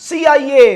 CIA,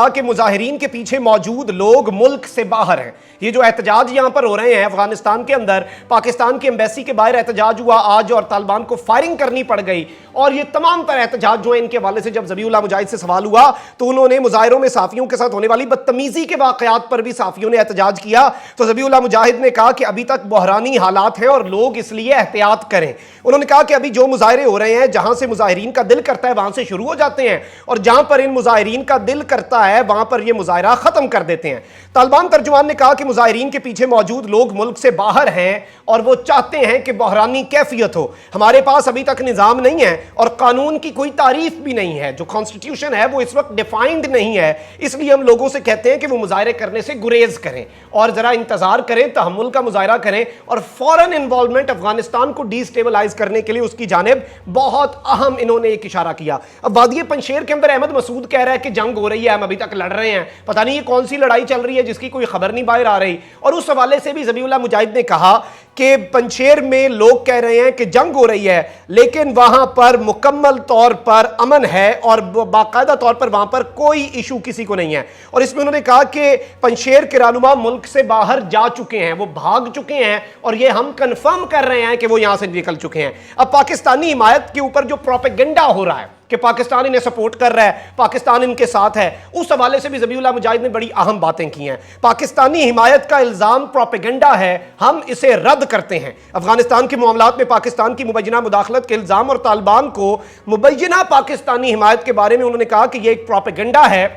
کہا کہ مظاہرین کے پیچھے موجود لوگ ملک سے باہر ہیں. یہ جو احتجاج یہاں پر ہو رہے ہیں افغانستان کے اندر، پاکستان کی ایمبیسی کے باہر احتجاج ہوا آج اور طالبان کو فائرنگ کرنی پڑ گئی، اور یہ تمام تر احتجاج جو ہیں ان کے حوالے سے جب ذبیح اللہ مجاہد سے سوال ہوا تو انہوں نے مظاہروں میں صحافیوں کے ساتھ ہونے والی بدتمیزی کے واقعات پر بھی صحافیوں نے احتجاج کیا. تو ذبیح اللہ مجاہد نے کہا کہ ابھی تک بحرانی حالات ہیں اور لوگ اس لیے احتیاط کریں. انہوں نے کہا کہ ابھی جو مظاہرے ہو رہے ہیں جہاں سے مظاہرین کا دل کرتا ہے وہاں سے شروع ہو جاتے ہیں، اور جہاں پر ان مظاہرین کا دل کرتا ہے وہاں پر یہ مظاہرہ ختم کر دیتے ہیں. طالبان ترجمان نے کہا کہ مظاہرین کے پیچھے موجود لوگ ملک سے باہر ہیں اور وہ چاہتے ہیں کہ بحرانی کیفیت ہو. ہمارے پاس ابھی تک نظام نہیں ہے اور قانون کی کوئی تعریف بھی نہیں ہے، جو کانسٹیٹیوشن ہے وہ اس وقت ڈیفائنڈ نہیں ہے، اس لیے ہم لوگوں سے کہتے ہیں کہ وہ مظاہرے کرنے سے گریز کریں اور ذرا انتظار کریں، تحمل کا مظاہرہ کریں، اور فوراً انوالومنٹ افغانستان کو ڈی سٹیبلائز کرنے کے لیے اس کی جانب بہت اہم انہوں نے ایک اشارہ کیا. اب وادی پنشیر کے اندر احمد مسعود کہہ رہا ہے کہ جنگ ہو رہی ہے، ہم ابھی تک لڑ رہے ہیں، پتہ نہیں یہ کون سی لڑائی چل رہی ہے جس کی کوئی خبر نہیں باہر آ رہی. اور اس حوالے سے بھی ذبیح اللہ مجاہد نے کہا کہ پنشیر میں لوگ کہہ رہے ہیں کہ جنگ ہو رہی ہے لیکن وہاں پر مکمل طور پر امن ہے اور باقاعدہ طور پر وہاں پر کوئی ایشو کسی کو نہیں ہے. اور اس میں انہوں نے کہا کہ پنشیر کے رہنما ملک سے باہر جا چکے ہیں، وہ بھاگ چکے ہیں، اور یہ ہم کنفرم کر رہے ہیں کہ وہ یہاں سے نکل چکے ہیں. اب پاکستانی حمایت کے اوپر جو پروپیگنڈا ہو رہا ہے کہ پاکستان انہیں سپورٹ کر رہا ہے، پاکستان ان کے ساتھ ہے، اس حوالے سے بھی ذبیح اللہ مجاہد نے بڑی اہم باتیں کی ہیں. پاکستانی حمایت کا الزام پروپیگنڈا ہے، ہم اسے رد کرتے ہیں. افغانستان کے معاملات میں پاکستان کی مبینہ مداخلت کے الزام اور طالبان کو مبینہ پاکستانی حمایت کے بارے میں انہوں نے کہا کہ یہ ایک پروپیگنڈا ہے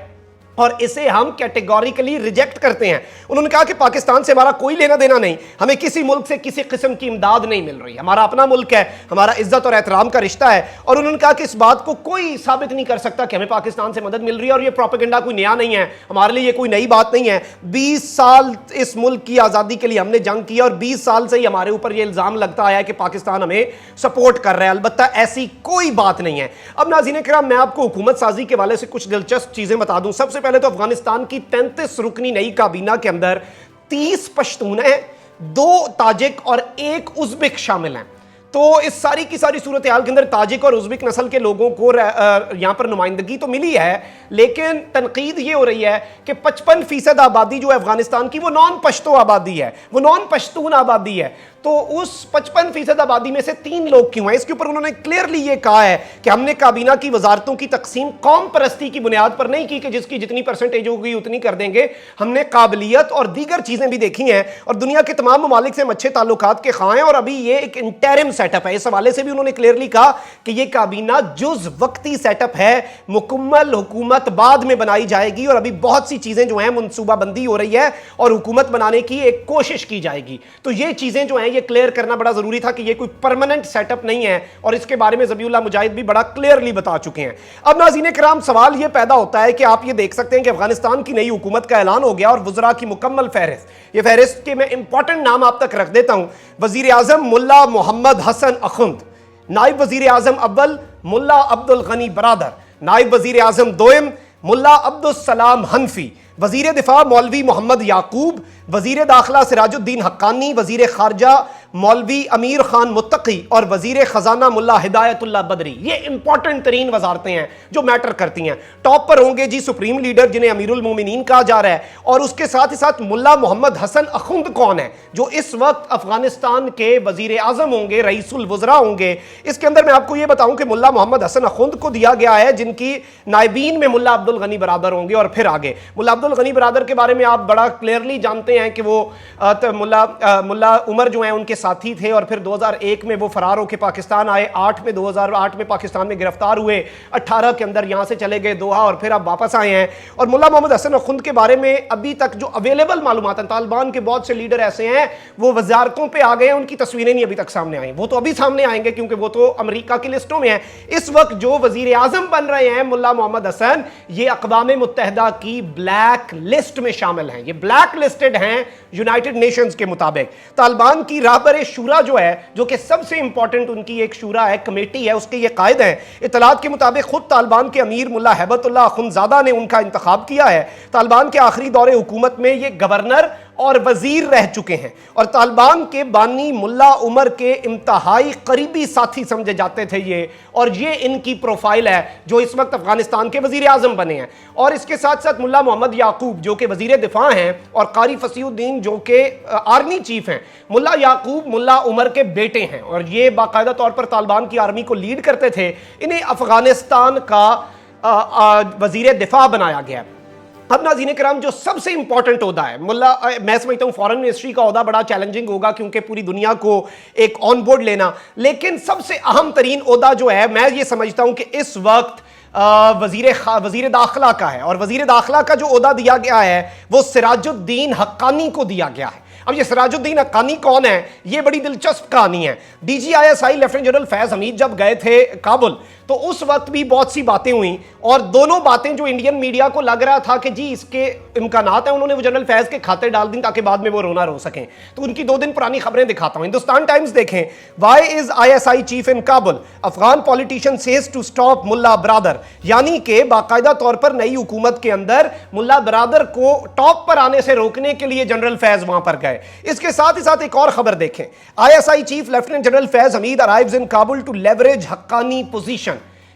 اور اسے ہم کیٹیگوریکلی ریجیکٹ کرتے ہیں. انہوں نے کہا کہ پاکستان سے ہمارا کوئی لینا دینا نہیں، ہمیں کسی ملک سے کسی قسم کی امداد نہیں مل رہی، ہمارا اپنا ملک ہے، ہمارا عزت اور احترام کا رشتہ ہے. اور انہوں نے کہا کہ اس بات کو کوئی ثابت نہیں کر سکتا کہ ہمیں پاکستان سے مدد مل رہی ہے، اور یہ پروپیگنڈا کوئی نیا نہیں ہے، ہمارے لیے یہ کوئی نئی بات نہیں ہے. 20 سال اس ملک کی آزادی کے لیے ہم نے جنگ کی اور 20 سال سے ہی ہمارے اوپر یہ الزام لگتا آیا ہے کہ پاکستان ہمیں سپورٹ کر رہا ہے. البتہ ایسی کوئی بات نہیں ہے. اب ناظرین کرام، میں آپ کو حکومت سازی کے حوالے سے کچھ دلچسپ چیزیں بتا دوں. سب سے پہلے تو افغانستان کی 33 رکنی نئی کابینہ کے اندر 30 پشتون ہیں، 2 تاجک اور 1 ازبک شامل ہیں. تو اس ساری کی ساری صورتحال کے اندر تاجک اور ازبک نسل کے لوگوں کو یہاں پر نمائندگی تو ملی ہے، لیکن تنقید یہ ہو رہی ہے کہ 55% آبادی جو ہے افغانستان کی وہ نان پشتو آبادی ہے، وہ نان پشتون آبادی ہے. تو اس 55% آبادی میں سے 3 لوگ کیوں ہیں؟ اس کے اوپر انہوں نے کلیئرلی یہ کہا ہے کہ ہم نے کابینہ کی وزارتوں کی تقسیم قوم پرستی کی بنیاد پر نہیں کی کہ جس کی جتنی پرسنٹیج ہوگی اتنی کر دیں گے. ہم نے قابلیت اور دیگر چیزیں بھی دیکھی ہیں اور دنیا کے تمام ممالک سے ہم اچھے تعلقات کے خواہاں ہیں، اور ابھی یہ ایک انٹرم سیٹ اپ ہے. اس حوالے سے بھی انہوں نے کلیئرلی کہا کہ یہ کابینہ جز وقتی سیٹ اپ ہے، مکمل حکومت بعد میں بنائی جائے گی، اور ابھی بہت سی چیزیں جو ہیں منصوبہ بندی ہو رہی ہے اور حکومت بنانے کی ایک کوشش کی جائے گی. تو یہ چیزیں جو ہیں یہ کلیئر کرنا بڑا ضروری تھا کہ یہ کوئی پرماننٹ سیٹ اپ نہیں ہے، اور اس کے بارے میں ذبیح اللہ مجاہد بھی بڑا کلیئرلی بتا چکے ہیں. اب ناظرین کرام، سوال یہ پیدا ہوتا ہے کہ آپ یہ دیکھ سکتے ہیں کہ افغانستان کی نئی حکومت کا اعلان ہو گیا اور وزراء کی مکمل فہرست. یہ فہرست کے میں امپورٹنٹ نام آپ تک رکھ دیتا ہوں. وزیر اعظم ملا محمد حسن اخند، نائب وزیر اعظم اول ملا عبد الغنی برادر، نائب وزیر اعظم دوئم ملا عبد السلام حنفی، وزیر دفاع مولوی محمد یعقوب، وزیر داخلہ سراج الدین حقانی، وزیر خارجہ مولوی امیر خان متقی اور وزیر خزانہ ملا ہدایت اللہ بدری. یہ امپورٹنٹ ترین وزارتیں ہیں جو میٹر کرتی ہیں. ٹاپ پر ہوں گے جی سپریم لیڈر جنہیں امیر المومنین کہا جا رہا ہے، اور اس کے ساتھ ہی ساتھ ملا محمد حسن اخند کون ہے جو اس وقت افغانستان کے وزیر اعظم ہوں گے، رئیس الوزراء ہوں گے. اس کے اندر میں آپ کو یہ بتاؤں کہ ملا محمد حسن اخند کو دیا گیا ہے جن کی نائبین میں ملا عبد الغنی برادر ہوں گے، اور پھر آگے ملا عبد الغنی برادر کے بارے میں آپ بڑا کلیئرلی جانتے ہیں کہ وہ ملا عمر جو ہیں ان کے ساتھی تھے، اور پھر 2001 میں وہ فرار ہو کے پاکستان آئے، 2008 میں پاکستان میں گرفتار ہوئے، 18 کے اندر یہاں سے چلے گئے دوحہ اور پھر اب واپس آئے ہیں. اور ملا محمد حسن اخند کے بارے میں ابھی تک جو اویلیبل معلومات ہیں، طالبان کے بہت سے لیڈر ایسے ہیں وہ وزارتوں پہ آ گئے ہیں، ان کی تصویریں نہیں ابھی تک سامنے آئیں. وہ تو ابھی سامنے آئیں گے کیونکہ وہ تو امریکہ کی لسٹوں میں ہیں. اس وقت جو وزیر اعظم بن رہے ہیں ملا محمد حسن، یہ اقوام متحدہ کی بلیک لسٹ میں شامل ہیں، یہ بلیک لسٹڈ ہیں یونائٹڈ نیشنز کے مطابق. طالبان کی راہبر شورا جو ہے، جو کہ سب سے امپورٹنٹ ان کی ایک شورا ہے، کمیٹی ہے، اس کے یہ قائد ہیں. اطلاعات کے مطابق خود طالبان کے امیر ملا ہیبت اللہ اخندزادہ نے ان کا انتخاب کیا ہے. طالبان کے آخری دور حکومت میں یہ گورنر اور وزیر رہ چکے ہیں اور طالبان کے بانی ملا عمر کے انتہائی قریبی ساتھی سمجھے جاتے تھے یہ، اور یہ ان کی پروفائل ہے جو اس وقت افغانستان کے وزیر اعظم بنے ہیں۔ اور اس کے ساتھ ساتھ ملا محمد یعقوب جو کہ وزیر دفاع ہیں اور قاری فصیح الدین جو کہ آرمی چیف ہیں۔ ملا یعقوب ملا عمر کے بیٹے ہیں اور یہ باقاعدہ طور پر طالبان کی آرمی کو لیڈ کرتے تھے۔ انہیں افغانستان کا وزیر دفاع بنایا گیا۔ اب ناظرین کرام جو سب سے امپورٹنٹ عہدہ ہے میں سمجھتا ہوں فورن منسٹری کا عہدہ بڑا چیلنجنگ ہوگا کیونکہ پوری دنیا کو ایک آن بورڈ لینا، لیکن سب سے اہم ترین عہدہ جو ہے میں یہ سمجھتا ہوں کہ اس وقت وزیر داخلہ کا ہے، اور وزیر داخلہ کا جو عہدہ دیا گیا ہے وہ سراج الدین حقانی کو دیا گیا ہے۔ اب یہ سراج الدین حقانی کون ہے؟ یہ بڑی دلچسپ کہانی ہے۔ D G I S I lieutenant general Faiz Hameed جب گئے تھے کابل تو اس وقت بھی بہت سی باتیں ہوئیں، اور دونوں باتیں جو انڈین میڈیا کو لگ رہا تھا کہ جی اس کے امکانات ہیں، انہوں نے وہ جنرل فیض کے کھاتے ڈال دیں تاکہ بعد میں وہ رونا رو سکیں۔ تو ان کی 2 دن پرانی خبریں دکھاتا ہوں۔ ہندوستان ٹائمز دیکھیں، why is I S I chief in Kabul, Afghan politician says to stop Mullah Baradar, یعنی کہ باقاعدہ طور پر نئی حکومت کے اندر ملا برادر کو ٹاپ پر آنے سے روکنے کے لیے جنرل فیض وہاں پر گئے۔ اس کے ساتھ ہی ساتھ ایک اور خبر دیکھیں، I S I chief lieutenant general Faiz Hameed arrives in Kabul to leverage Haqqani position,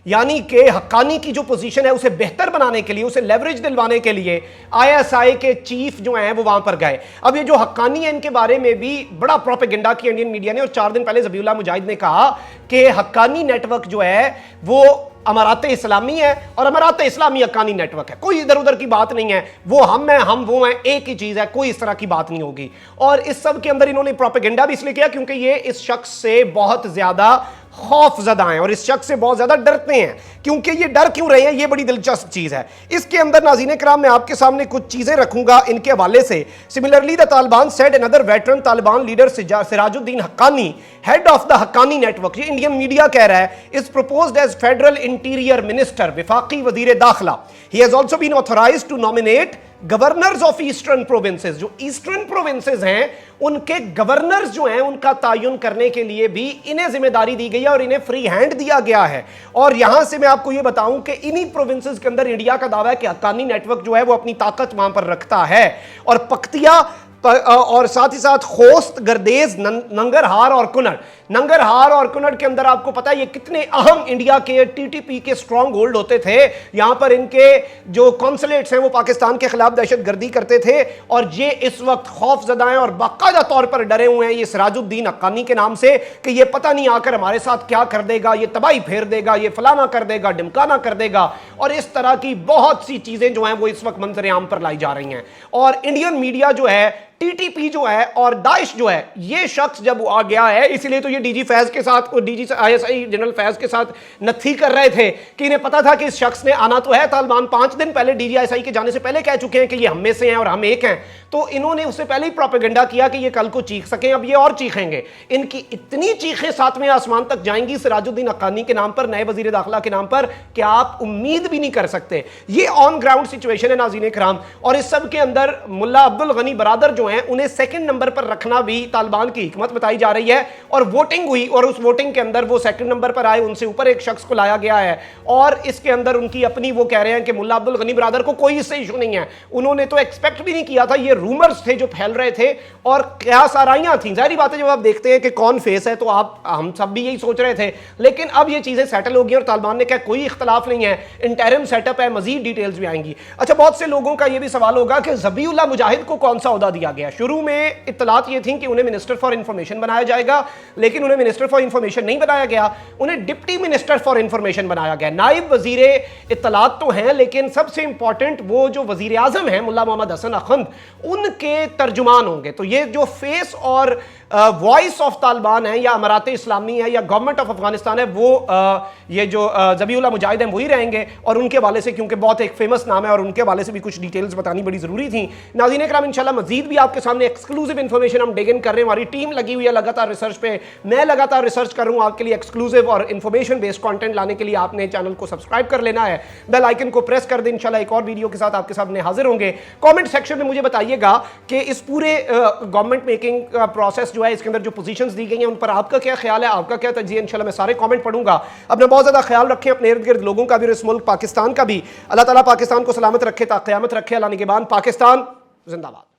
یعنی کہ حقانی کی جو پوزیشن ہے اسے بہتر بنانے کے لیے، اسے لیوریج دلوانے کے لیے آئی ایس آئی کے چیف جو ہیں وہ وہاں پر گئے۔ اب یہ جو حقانی ہیں ان کے بارے میں بھی بڑا پروپیگنڈا کیا انڈین میڈیا نے، اور 4 دن پہلے ذبیح اللہ مجاہد نے کہا کہ حقانی نیٹ ورک جو ہے وہ امارات اسلامی ہے اور امارات اسلامی حقانی نیٹ ورک ہے، کوئی ادھر ادھر کی بات نہیں ہے، وہ ہم ہیں ہم وہ ہیں، ایک ہی چیز ہے، کوئی اس طرح کی بات نہیں ہوگی۔ اور اس سب کے اندر انہوں نے پروپیگنڈا بھی اس لیے کیا کیونکہ یہ اس شخص سے بہت زیادہ خوف زدہ ہیں اور اس شخص سے بہت زیادہ ڈرتے ہیں۔ کیونکہ یہ ڈر کیوں رہے ہیں یہ بڑی دلچسپ چیز ہے۔ اس کے اندر ناظرین کرام میں آپ کے سامنے کچھ چیزیں رکھوں گا ان کے حوالے سے۔ Similarly the Taliban said another veteran Taliban leader Sirajuddin Haqqani head of the Haqqani network, یہ انڈین میڈیا کہہ رہا ہے، is proposed as federal interior minister، وفاقی وزیر داخلہ۔ He has also been authorized to nominate governors of eastern provinces, جو eastern provinces ہیں ان کے گورنرز جو ہیں ان کا تعین کرنے کے لیے بھی انہیں ذمہ داری دی گئی ہے اور انہیں فری ہینڈ دیا گیا ہے۔ اور یہاں سے میں آپ کو یہ بتاؤں کہ انہی پروونسز کے اندر انڈیا کا دعویٰ ہے کہ حقانی نیٹ ورک جو ہے وہ اپنی طاقت وہاں پر رکھتا ہے، اور پختیا اور ساتھ ہی ساتھ خوست، گردیز، ننگرہار اور کنڑ، ننگرہار اور کنڑ کے اندر آپ کو پتا ہے یہ کتنے اہم انڈیا کے ٹی ٹی پی کے سٹرونگ ہولڈ ہوتے تھے۔ یہاں پر ان کے جو کونسلیٹس ہیں وہ پاکستان کے خلاف دہشت گردی کرتے تھے، اور یہ اس وقت خوف زدہ ہیں اور باقاعدہ طور پر ڈرے ہوئے ہیں یہ سراج الدین حقانی کے نام سے کہ یہ پتہ نہیں آ کر ہمارے ساتھ کیا کر دے گا، یہ تباہی پھیر دے گا، یہ فلانا کر دے گا، ڈمکانا کر دے گا، اور اس طرح کی بہت سی چیزیں جو ہیں وہ اس وقت منظر عام پر لائی جا رہی ہیں۔ اور انڈین میڈیا جو ہے، ٹی ٹی پی جو ہے اور داعش جو ہے، یہ شخص جب آ گیا ہے، اس لیے تو یہ ڈی جی فیض کے ساتھ اور D G I S I general Faiz کے ساتھ نتھی کر رہے تھے کہ انہیں پتا تھا کہ اس شخص نے آنا تو ہے۔ طالبان 5 دن پہلے ڈی جی آئی ایس آئی کے جانے سے پہلے کہہ چکے ہیں کہ یہ ہم میں سے ہیں اور ہم ایک ہیں، تو انہوں نے اس سے پہلے ہی پروپیگنڈا کیا کہ یہ کل کو چیخ سکیں، اب یہ اور چیخیں گے۔ ان کی اتنی چیخیں 7ویں آسمان تک جائیں گی سراج الدین حقانی کے نام پر، نئے وزیر داخلہ کے نام پر، کہ آپ امید بھی نہیں کر سکتے۔ یہ آن گراؤنڈ سچویشن ہے ناظرین کرام، اور اس سب کے اندر ملا عبد الغنی برادر جو ہیں انہیں 2nd نمبر پر رکھنا بھی طالبان کی حکمت بتائی جا رہی ہے، اور ووٹنگ ہوئی اور اس ووٹنگ کے اندر وہ 2nd نمبر پر آئے، ان سے اوپر ایک شخص کو لایا گیا ہے، اور اس کے اندر ان کی اپنی وہ کہہ رہے ہیں کہ ملا عبد الغنی برادر کو کوئی اس سے ایشو نہیں ہے، انہوں نے تو ایکسپیکٹ بھی نہیں کیا تھا، یہ رومرز تھے جو پھیل رہے تھے اور قیاس آرائیاں تھیں۔ ظاہری بات ہے جب آپ دیکھتے ہیں کہ کون فیس ہے تو ہم سب بھی یہی سوچ رہے تھے، لیکن اب یہ چیزیں سیٹل ہو گئی اور طالبان نے کہا کوئی اختلاف نہیں ہے، انٹرم سیٹ اپ ہے، مزید ڈیٹیلز بھی آئیں گی۔ اچھا، بہت سے لوگوں کا یہ بھی سوال ہوگا کہ ذبیح اللہ مجاہد کو کون سا عہدہ دیا گیا؟ شروع میں اطلاعات یہ تھیں کہ انہیں منسٹر فار انفارمیشن بنایا جائے گا، لیکن انہیں منسٹر فار انفارمیشن نہیں بنایا گیا، انہیں ڈپٹی منسٹر فار انفارمیشن بنایا گیا۔ نائب وزیر اطلاعات تو ہیں، لیکن سب سے امپورٹنٹ وہ جو وزیر اعظم ہیں ملا محمد حسن اخند، ان کے ترجمان ہوں گے۔ تو یہ جو فیس اور وائس آف طالبان ہے یا امارات اسلامی ہے یا گورنمنٹ آف افغانستان ہے، وہ یہ جو ذبیح اللہ مجاہد ہیں وہی رہیں گے، اور ان کے حوالے سے کیونکہ بہت ایک فیمس نام ہے اور ان کے حوالے سے بھی کچھ ڈیٹیلز بتانی بڑی ضروری تھیں۔ ناظرین اکرام انشاءاللہ مزید بھی آپ کے سامنے ایکسکلوزیو انفارمیشن ہم ڈگ ان کر رہے ہیں، ہماری ٹیم لگی ہوئی ہے لگاتار ریسرچ پہ، میں لگاتار ریسرچ کر رہا ہوں آپ کے لیے ایکسکلوزیو اور انفارمیشن بیسڈ کانٹینٹ لانے کے لیے۔ آپ نے چینل کو سبسکرائب کر لینا ہے، بیل آئیکن کو پریس کر دیں، انشاءاللہ ایک اور ویڈیو کے ساتھ آپ کے سامنے حاضر ہوں گے۔ کامنٹ سیکشن میں مجھے بتائیے گا کہ اس پورے گورنمنٹ میکنگ کا پروسیس جو ہے، اس کے اندر جو پوزیشنز دی گئی ہیں ان پر آپ کا کیا خیال ہے، آپ کا کیا تجزیہ؟ انشاءاللہ میں سارے کامنٹ پڑھوں گا۔ اپنا بہت زیادہ خیال رکھیں، اپنے ارد گرد لوگوں کا بھی اور اس ملک پاکستان کا بھی۔ اللہ تعالیٰ پاکستان کو سلامت رکھے تا قیامت رکھے۔ اللہ نگہبان۔ پاکستان زندہ باد۔